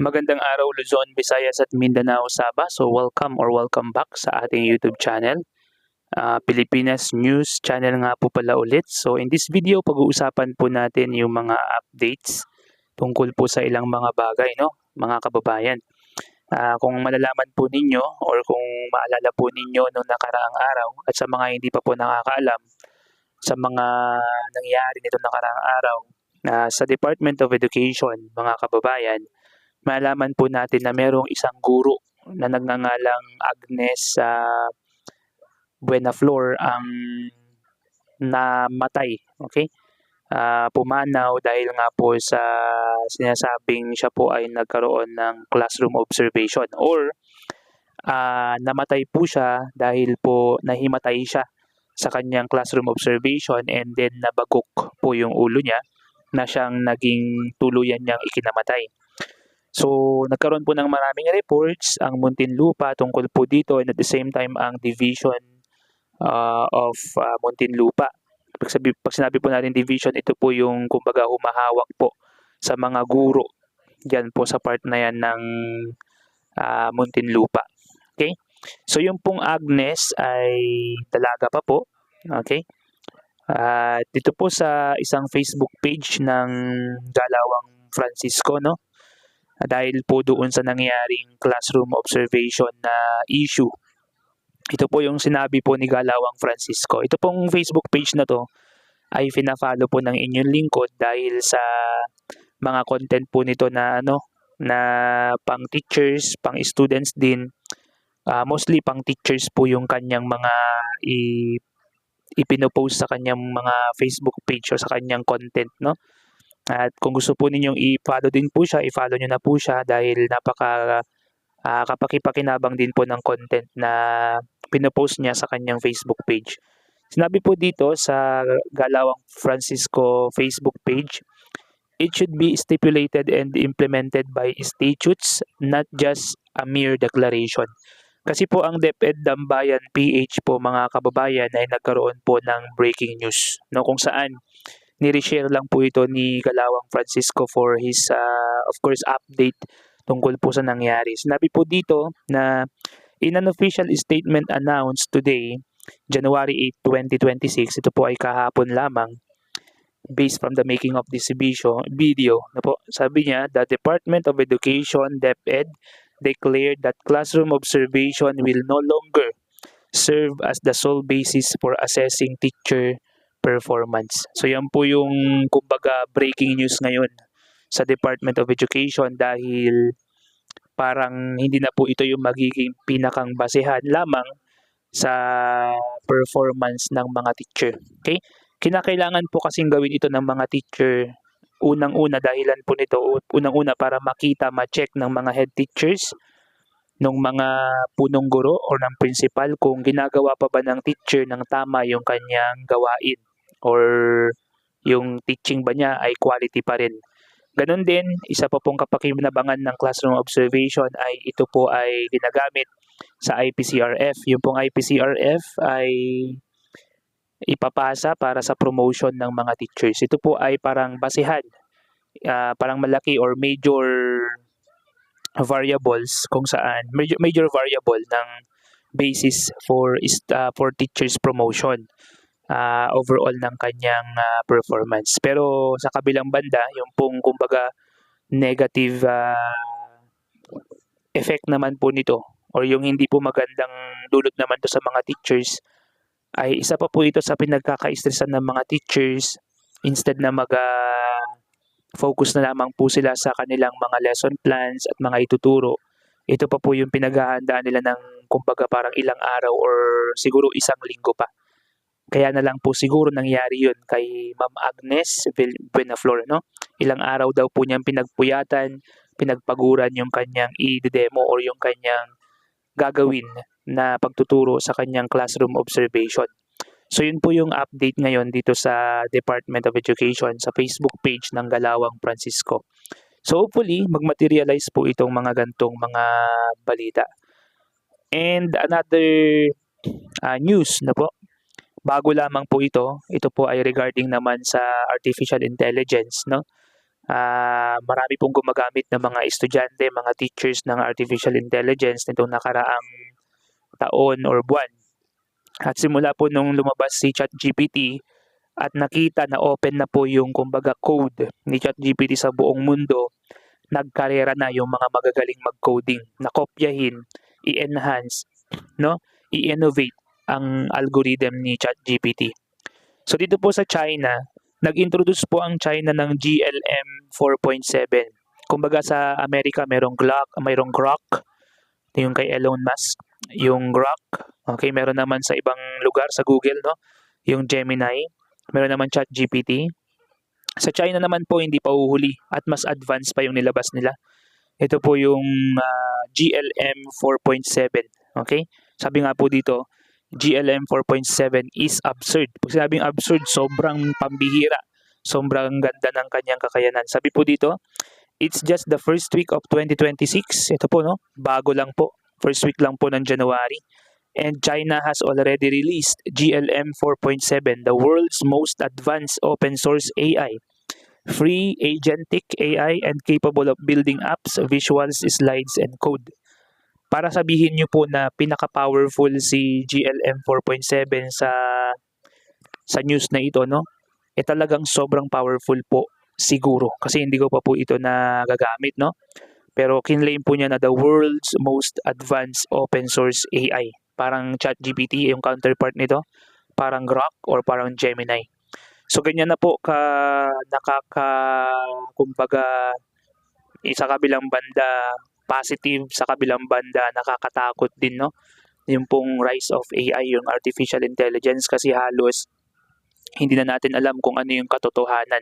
Magandang araw Luzon, Visayas at Mindanao, Sabah. So welcome back sa ating YouTube channel. Pilipinas News Channel nga po pala ulit. So in this video, pag-uusapan po natin yung mga updates tungkol po sa ilang mga bagay, no, mga kababayan. Kung malalaman po ninyo or kung maalala po ninyo noong nakaraang araw at sa mga hindi pa po nakakaalam sa mga nangyari nito nakaraang araw sa Department of Education, mga kababayan, malaman po natin na merong isang guro na nagngangalang Agnes Buenaflor ang namatay. Okay? Pumanaw dahil nga po sa sinasabing siya po ay nagkaroon ng classroom observation or namatay po siya dahil po nahimatay siya sa kanyang classroom observation and then nabagok po yung ulo niya na siyang naging tuluyan niyang ikinamatay. So, nagkaroon po ng maraming reports ang Muntinlupa tungkol po dito and at the same time ang Division of Muntinlupa. Pag sinabi po natin division, ito po yung kumbaga humahawak po sa mga guro diyan po sa part na yan ng Muntinlupa. Okay? So, yung pong Agnes ay dalaga pa po. Okay? Dito po sa isang Facebook page ng Galawang Francisco, no? Dahil po doon sa nangyaring classroom observation na issue. Ito po yung sinabi po ni Galawang Francisco. Ito pong Facebook page na to ay fina-follow po ng inyong lingkod dahil sa mga content po nito na na pang teachers, pang students din. Mostly pang teachers po yung kanyang mga ipinopost sa kanyang mga Facebook page o sa kanyang content, no? At kung gusto po ninyong i-follow din po siya, i-follow nyo na po siya dahil kapaki-pakinabang din po ng content na pinopost niya sa kanyang Facebook page. Sinabi po dito sa Galawang Francisco Facebook page, it should be stipulated and implemented by statutes, not just a mere declaration. Kasi po ang DepEd Dambayan PH po mga kababayan ay nagkaroon po ng breaking news, no, kung saan ni-reshare lang po ito ni Galawang Francisco for his of course update tungkol po sa nangyari. Sinabi po dito na in an official statement announced today, January 8, 2026, ito po ay kahapon lamang, based from the making of this video na po, sabi niya, the Department of Education, DepEd, declared that classroom observation will no longer serve as the sole basis for assessing teacher performance. So yan po yung kumbaga breaking news ngayon sa Department of Education dahil parang hindi na po ito yung magiging pinakang basehan lamang sa performance ng mga teacher. Okay? Kinakailangan po kasing gawin ito ng mga teacher unang-una dahilan po nito, unang-una para makita, ma-check ng mga head teachers, ng mga punong guro o ng principal kung ginagawa pa ba ng teacher ng tama yung kanyang gawain or yung teaching ba niya ay quality pa rin. Ganon din, isa pa pong kapakinabangan ng classroom observation ay ito po ay ginagamit sa IPCRF. Yung pong IPCRF ay ipapasa para sa promotion ng mga teachers. Ito po ay parang basehan, parang malaki or major variables kung saan major variable ng basis for teachers promotion overall ng kanyang performance. Pero sa kabilang banda, yung pong kumbaga negative effect naman po nito or yung hindi po magandang dulot naman to sa mga teachers ay isa pa po ito sa pinagkaka-stressan ng mga teachers. Instead na focus na lamang po sila sa kanilang mga lesson plans at mga ituturo, ito pa po yung pinaghahandaan nila ng kumbaga parang ilang araw or siguro isang linggo pa. Kaya na lang po siguro nangyari yun kay Ma'am Agnes Buenaflor, no? Ilang araw daw po niyang pinagpuyatan, pinagpaguran yung kanyang i-demo or yung kanyang gagawin na pagtuturo sa kanyang classroom observation. So yun po yung update ngayon dito sa Department of Education sa Facebook page ng Galawang Francisco. So hopefully magmaterialize po itong mga gantong mga balita. And another news na po, bago lamang po ito po ay regarding naman sa artificial intelligence, no? Marami pong gumagamit ng mga estudyante, mga teachers ng artificial intelligence nitong nakaraang taon or buwan. At simula po nung lumabas si ChatGPT at nakita na open na po yung kumbaga code ni ChatGPT sa buong mundo, nagkarera na yung mga magagaling mag-coding, na kopyahin, i-enhance, no? I-innovate ang algorithm ni ChatGPT. So dito po sa China, nag-introduce po ang China ng GLM 4.7. Kumbaga sa Amerika mayroong Grok, yung kay Elon Musk, yung Grok. Okay, meron naman sa ibang lugar sa Google, no? Yung Gemini, meron naman ChatGPT. Sa China naman po hindi pa huhuli at mas advanced pa yung nilabas nila. Ito po yung GLM 4.7. Okay? Sabi nga po dito, GLM 4.7 is absurd. Pag sinabing absurd, sobrang pambihira. Sobrang ganda ng kanyang kakayanan. Sabi po dito, it's just the first week of 2026. Ito po, no? Bago lang po. First week lang po ng January. And China has already released GLM 4.7, the world's most advanced open source AI. Free, agentic AI and capable of building apps, visuals, slides, and code. Para sabihin nyo po na pinaka-powerful si GLM 4.7 sa news na ito, no? Talagang sobrang powerful po siguro kasi hindi ko pa po ito nagagamit, no? Pero kinlaim po niya na the world's most advanced open source AI. Parang ChatGPT yung counterpart nito, parang Grok or parang Gemini. So ganyan na po kumbaga sa kabilang banda positive, sa kabilang banda nakakatakot din, no? Yung pong rise of AI, yung artificial intelligence, kasi halos hindi na natin alam kung ano yung katotohanan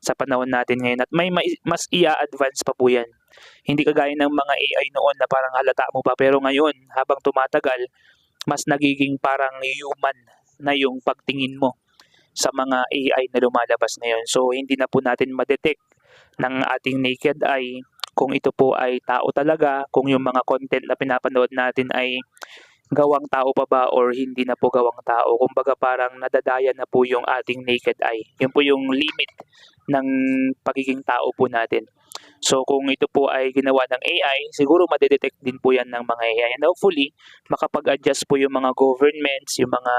sa panahon natin ngayon at may mas i-advance pa po yan. Hindi kagaya ng mga AI noon na parang halata mo pa, pero ngayon habang tumatagal mas nagiging parang human na yung pagtingin mo sa mga AI na lumalabas ngayon. So hindi na po natin ma-detect ng ating naked eye kung ito po ay tao talaga, kung yung mga content na pinapanood natin ay gawang tao pa ba or hindi na po gawang tao. Kumbaga parang nadadaya na po yung ating naked eye. Yun po yung limit ng pagiging tao po natin. So kung ito po ay ginawa ng AI, siguro madedetect din po yan ng mga AI. And hopefully, makapag-adjust po yung mga governments, yung mga,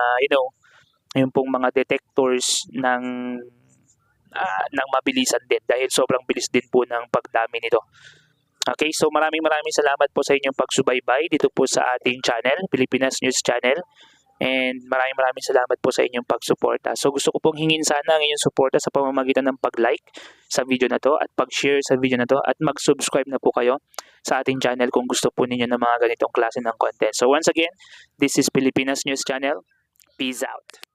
yung pong mga detectors ng mabilisan din dahil sobrang bilis din po ng pagdami nito. Okay, so maraming salamat po sa inyong pagsubaybay dito po sa ating channel, Pilipinas News Channel. And maraming salamat po sa inyong pagsuporta. So gusto ko pong hingin sana ang inyong suporta sa pamamagitan ng pag-like sa video na to at pag-share sa video na to at mag-subscribe na po kayo sa ating channel kung gusto po ninyo ng mga ganitong klase ng content. So once again, this is Pilipinas News Channel. Peace out.